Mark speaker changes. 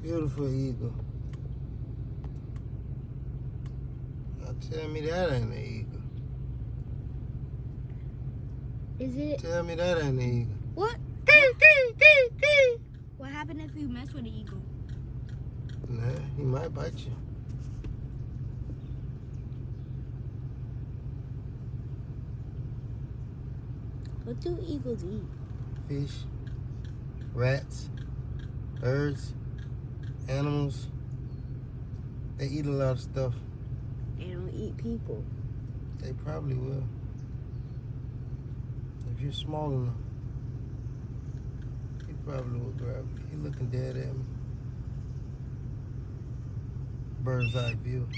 Speaker 1: Beautiful eagle. Now tell me that ain't an eagle.
Speaker 2: Is it?
Speaker 1: Tell me that ain't an eagle.
Speaker 2: What? What happened if you mess with an eagle?
Speaker 1: Nah, he might bite you.
Speaker 2: What do eagles eat?
Speaker 1: Fish, rats, birds, animals. They eat a lot of stuff.
Speaker 2: They don't eat people.
Speaker 1: They probably will. If you're small enough, he probably will grab you. He looking dead at me. Bird's eye view.